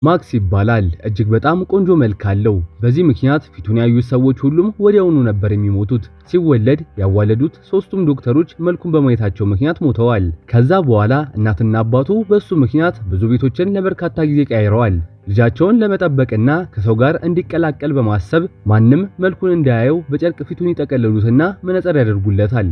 ማክስ ይባላል። እጅግ በጣም ቆንጆ መልክ አለው። በዚህ ምክንያት ፊቱን ያዩት ሰዎች ሁሉም ወዲያውኑ ነበር የሚሞቱት። ሲወለድ ያዋለዱት ሶስቱም ዶክተሮች መልኩን በማየታቸው ምክንያት ሞተዋል። ከዛ በኋላ እናትና አባቱ በሱ ምክንያት ብዙ ቤቶችን ለበርካታ ጊዜ ቀይረዋል። ልጃቸውን ለመጠበቅና ከሰው ጋር እንዲቀላቀል በማሰብ ማንም መልኩን እንዳያየው በጨርቅ ፊቱን ይጠቀልሉትና መነጽር ያደርጉለታል።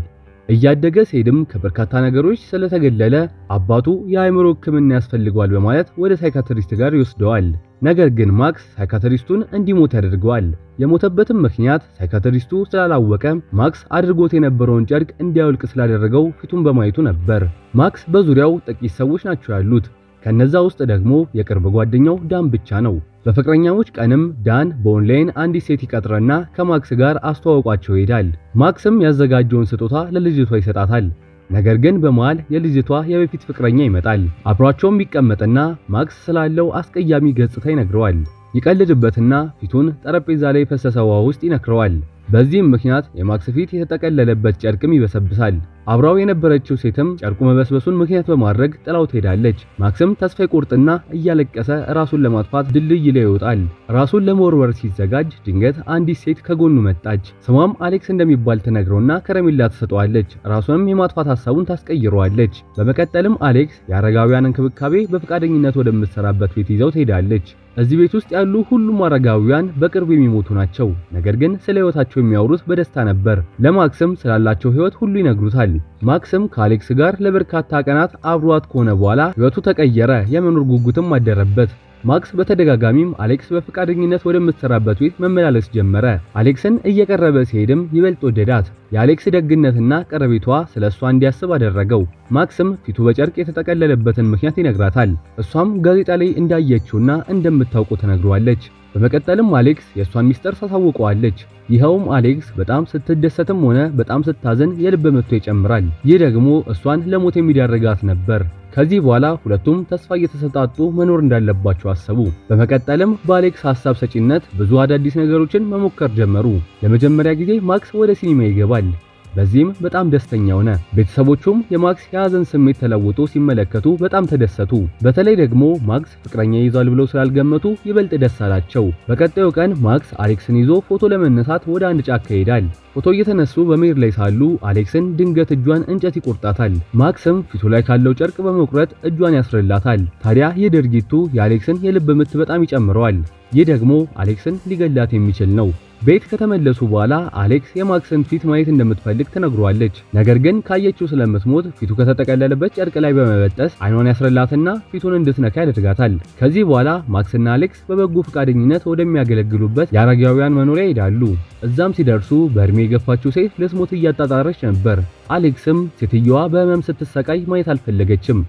እያደገ ሲሄድም ከበርካታ ነገሮች ስለተገለለ አባቱ የአእምሮ ሕክምና ያስፈልገዋል በማለት ወደ ሳይካትሪስት ጋር ይወስደዋል። ነገር ግን ማክስ ሳይካትሪስቱን እንዲሞት ያደርገዋል። የሞተበትም ምክንያት ሳይካትሪስቱ ስላላወቀ ማክስ አድርጎት የነበረውን ጨርቅ እንዲያወልቅ ስላደረገው ፊቱን በማየቱ ነበር። ማክስ በዙሪያው ጥቂት ሰዎች ናቸው ያሉት። ከነዛ ውስጥ ደግሞ የቅርብ ጓደኛው ዳን ብቻ ነው። በፍቅረኛሞች ቀንም ዳን በኦንላይን አንዲት ሴት ይቀጥረና ከማክስ ጋር አስተዋውቋቸው ይሄዳል። ማክስም ያዘጋጀውን ስጦታ ለልጅቷ ይሰጣታል። ነገር ግን በመሃል የልጅቷ የበፊት ፍቅረኛ ይመጣል። አብሯቸውም ይቀመጥና ማክስ ስላለው አስቀያሚ ገጽታ ይነግረዋል። ይቀልድበትና ፊቱን ጠረጴዛ ላይ የፈሰሰ ውሃ ውስጥ ይነክረዋል። በዚህም ምክንያት የማክስ ፊት የተጠቀለለበት ጨርቅም ይበሰብሳል። አብራው የነበረችው ሴትም ጨርቁ መበስበሱን ምክንያት በማድረግ ጥላው ትሄዳለች። ማክስም ተስፋ ይቆርጥና እያለቀሰ ራሱን ለማጥፋት ድልድይ ላይ ይወጣል። ራሱን ለመወርወር ሲዘጋጅ ድንገት አንዲት ሴት ከጎኑ መጣች። ስሟም አሌክስ እንደሚባል ትነግረውና ከረሜላ ትሰጠዋለች። ራሱንም የማጥፋት ሐሳቡን ታስቀይረዋለች። በመቀጠልም አሌክስ የአረጋውያን እንክብካቤ በፈቃደኝነት ወደምትሰራበት ቤት ይዘው ትሄዳለች። እዚህ ቤት ውስጥ ያሉ ሁሉም አረጋውያን በቅርብ የሚሞቱ ናቸው። ነገር ግን ስለ ህይወታቸው የሚያወሩት በደስታ ነበር። ለማክስም ስላላቸው ህይወት ሁሉ ይነግሩታል። ማክስም ከአሌክስ ጋር ለበርካታ ቀናት አብሯት ከሆነ በኋላ ህይወቱ ተቀየረ። የመኖር ጉጉትም አደረበት። ማክስ በተደጋጋሚም አሌክስ በፈቃደኝነት ወደምትሰራበት ቤት መመላለስ ጀመረ። አሌክስን እየቀረበ ሲሄድም ይበልጥ ወደዳት። የአሌክስ ደግነትና ቀረቤቷ ስለሷ እንዲያስብ አደረገው። ማክስም ፊቱ በጨርቅ የተጠቀለለበትን ምክንያት ይነግራታል። እሷም ጋዜጣ ላይ እንዳየችውና እንደምታውቀው ትነግረዋለች። በመቀጠልም አሌክስ የሷን ሚስጥር ታሳውቀዋለች። ይኸውም አሌክስ በጣም ስትደሰትም ሆነ በጣም ስታዘን የልብ ምቷ ይጨምራል። ይህ ደግሞ እሷን ለሞት የሚዳርጋት ነበር። ከዚህ በኋላ ሁለቱም ተስፋ እየተሰጣጡ መኖር እንዳለባቸው አሰቡ። በመቀጠልም በአሌክስ ሐሳብ ሰጪነት ብዙ አዳዲስ ነገሮችን መሞከር ጀመሩ። ለመጀመሪያ ጊዜ ማክስ ወደ ሲኒማ ይገባል። በዚህም በጣም ደስተኛ ሆነ። ቤተሰቦቹም የማክስ የሐዘን ስሜት ተለውጦ ሲመለከቱ በጣም ተደሰቱ። በተለይ ደግሞ ማክስ ፍቅረኛ ይዟል ብለው ስላልገመቱ ይበልጥ ደስ አላቸው። በቀጣዩ ቀን ማክስ አሌክስን ይዞ ፎቶ ለመነሳት ወደ አንድ ጫካ ይሄዳል። ፎቶ እየተነሱ በመሄድ ላይ ሳሉ አሌክስን ድንገት እጇን እንጨት ይቆርጣታል። ማክስም ፊቱ ላይ ካለው ጨርቅ በመቁረጥ እጇን ያስርላታል። ታዲያ ይህ ድርጊቱ የአሌክስን የልብ ምት በጣም ይጨምረዋል። ይህ ደግሞ አሌክስን ሊገላት የሚችል ነው። ቤት ከተመለሱ በኋላ አሌክስ የማክስን ፊት ማየት እንደምትፈልግ ትነግረዋለች። ነገር ግን ካየችው ስለምትሞት ፊቱ ከተጠቀለለበት ጨርቅ ላይ በመበጠስ አይኗን ያስረላትና ፊቱን እንድትነካ ያደርጋታል። ከዚህ በኋላ ማክስና አሌክስ በበጎ ፈቃደኝነት ወደሚያገለግሉበት የአረጋውያን መኖሪያ ይሄዳሉ። እዛም ሲደርሱ በእድሜ የገፋችው ሴት ልትሞት እያጣጣረች ነበር። አሌክስም ሴትየዋ በህመም ስትሰቃይ ማየት አልፈለገችም።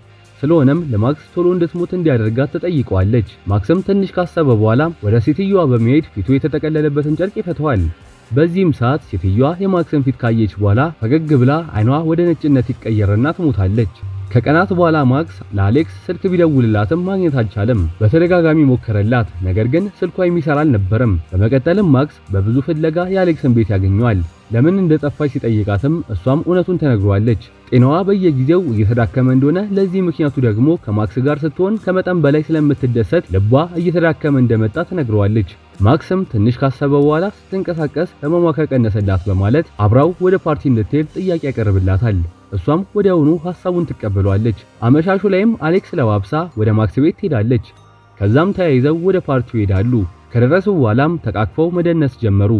ስለሆነም ለማክስ ቶሎ እንድትሞት እንዲያደርጋት ተጠይቀዋለች። ማክስም ትንሽ ካሰበ በኋላ ወደ ሴትየዋ በመሄድ ፊቱ የተጠቀለለበትን ጨርቅ ይፈተዋል። በዚህም ሰዓት ሴትየዋ የማክስን ፊት ካየች በኋላ ፈገግ ብላ አይኗ ወደ ነጭነት ይቀየርና ትሞታለች። ከቀናት በኋላ ማክስ ለአሌክስ ስልክ ቢደውልላትም ማግኘት አልቻለም። በተደጋጋሚ ሞከረላት፣ ነገር ግን ስልኳ የሚሰራ አልነበረም። በመቀጠልም ማክስ በብዙ ፍለጋ የአሌክስን ቤት ያገኘዋል። ለምን እንደጠፋች ሲጠይቃትም እሷም እውነቱን ተነግሯለች። ጤናዋ በየጊዜው እየተዳከመ እንደሆነ፣ ለዚህ ምክንያቱ ደግሞ ከማክስ ጋር ስትሆን ከመጠን በላይ ስለምትደሰት ልቧ እየተዳከመ እንደመጣ ተነግሯለች። ማክስም ትንሽ ካሰበ በኋላ ስትንቀሳቀስ ህመሟ ከቀነሰላት በማለት አብራው ወደ ፓርቲ እንድትሄድ ጥያቄ ያቀርብላታል። እሷም ወዲያውኑ ሐሳቡን ትቀበሏለች። አመሻሹ ላይም አሌክስ ለባብሳ ወደ ማክስ ቤት ትሄዳለች። ከዛም ተያይዘው ወደ ፓርቲው ይሄዳሉ። ከደረሱ በኋላም ተቃቅፈው መደነስ ጀመሩ።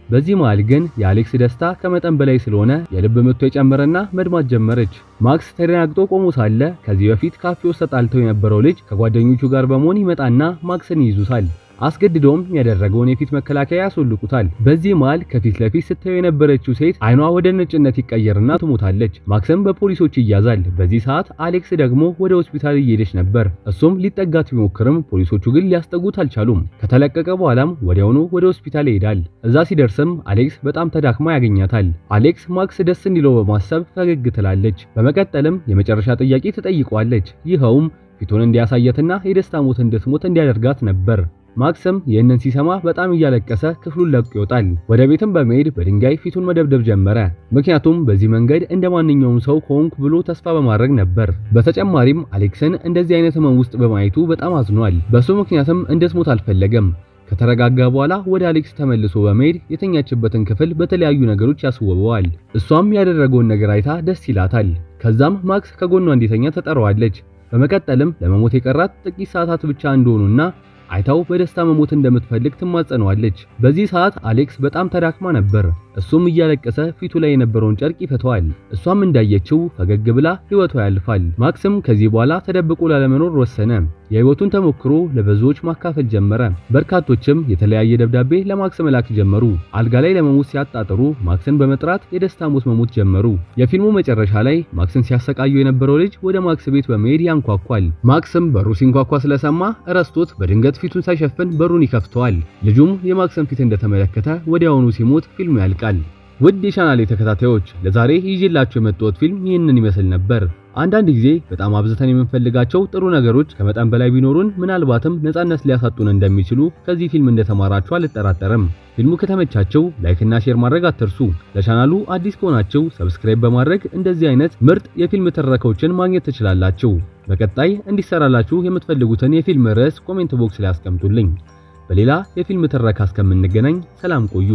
በዚህ መሃል ግን የአሌክስ ደስታ ከመጠን በላይ ስለሆነ የልብ ምቷ የጨመረና መድማት ጀመረች። ማክስ ተደናግጦ ቆሞ ሳለ ከዚህ በፊት ካፌ ውስጥ ተጣልተው የነበረው ልጅ ከጓደኞቹ ጋር በመሆን ይመጣና ማክስን ይይዙታል። አስገድዶም ያደረገውን የፊት መከላከያ ያስወልቁታል። በዚህ መሃል ከፊት ለፊት ስታየው የነበረችው ሴት አይኗ ወደ ነጭነት ይቀየርና ትሞታለች። ማክስም በፖሊሶች ይያዛል። በዚህ ሰዓት አሌክስ ደግሞ ወደ ሆስፒታል እየሄደች ነበር። እሱም ሊጠጋት ቢሞክርም ፖሊሶቹ ግን ሊያስጠጉት አልቻሉም። ከተለቀቀ በኋላም ወዲያውኑ ወደ ሆስፒታል ይሄዳል። እዛ ሲደርስም አሌክስ በጣም ተዳክማ ያገኛታል። አሌክስ ማክስ ደስ እንዲለው በማሰብ ፈገግ ትላለች። በመቀጠልም የመጨረሻ ጥያቄ ትጠይቀዋለች። ይኸውም ፊቱን እንዲያሳየትና የደስታ ሞት እንድትሞት እንዲያደርጋት ነበር። ማክስም ይህንን ሲሰማ በጣም እያለቀሰ ክፍሉን ለቆ ይወጣል። ወደ ቤትም በመሄድ በድንጋይ ፊቱን መደብደብ ጀመረ። ምክንያቱም በዚህ መንገድ እንደማንኛውም ሰው ከሆንኩ ብሎ ተስፋ በማድረግ ነበር። በተጨማሪም አሌክስን እንደዚህ አይነት ህመም ውስጥ በማየቱ በጣም አዝኗል። በሱ ምክንያትም እንድትሞት አልፈለገም። ከተረጋጋ በኋላ ወደ አሌክስ ተመልሶ በመሄድ የተኛችበትን ክፍል በተለያዩ ነገሮች ያስውበዋል። እሷም ያደረገውን ነገር አይታ ደስ ይላታል። ከዛም ማክስ ከጎኗ እንዲተኛ ተጠራዋለች። በመቀጠልም ለመሞት የቀራት ጥቂት ሰዓታት ብቻ እንደሆኑና አይታው በደስታ መሞት እንደምትፈልግ ትማጸነዋለች። በዚህ ሰዓት አሌክስ በጣም ተዳክማ ነበር። እሱም እያለቀሰ ፊቱ ላይ የነበረውን ጨርቅ ይፈተዋል። እሷም እንዳየችው ፈገግ ብላ ህይወቷ ያልፋል። ማክስም ከዚህ በኋላ ተደብቆ ላለመኖር ወሰነ። የህይወቱን ተሞክሮ ለብዙዎች ማካፈል ጀመረ። በርካቶችም የተለያየ ደብዳቤ ለማክስ መላክ ጀመሩ። አልጋ ላይ ለመሞት ሲያጣጥሩ ማክስን በመጥራት የደስታ ሞት መሞት ጀመሩ። የፊልሙ መጨረሻ ላይ ማክስን ሲያሰቃዩ የነበረው ልጅ ወደ ማክስ ቤት በመሄድ ያንኳኳል። ማክስም በሩ ሲንኳኳ ስለሰማ እረስቶት በድንገት ፊቱን ሳይሸፍን በሩን ይከፍተዋል። ልጁም የማክስን ፊት እንደተመለከተ ወዲያውኑ ሲሞት ፊልሙ ያልቃል። ውድ የቻናሌ ተከታታዮች ለዛሬ ይዤላችሁ የመጣሁት ፊልም ይህንን ይመስል ነበር። አንዳንድ ጊዜ በጣም አብዝተን የምንፈልጋቸው ጥሩ ነገሮች ከመጠን በላይ ቢኖሩን ምናልባትም ነፃነት ሊያሳጡን እንደሚችሉ ከዚህ ፊልም እንደተማራችሁ አልጠራጠርም። ፊልሙ ከተመቻቸው ላይክ እና ሼር ማድረግ አትርሱ። ለቻናሉ አዲስ ከሆናችሁ ሰብስክራይብ በማድረግ እንደዚህ አይነት ምርጥ የፊልም ትረካዎችን ማግኘት ትችላላችሁ። በቀጣይ እንዲሰራላችሁ የምትፈልጉትን የፊልም ርዕስ ኮሜንት ቦክስ ላይ አስቀምጡልኝ። በሌላ የፊልም ትረካ እስከምንገናኝ ሰላም ቆዩ።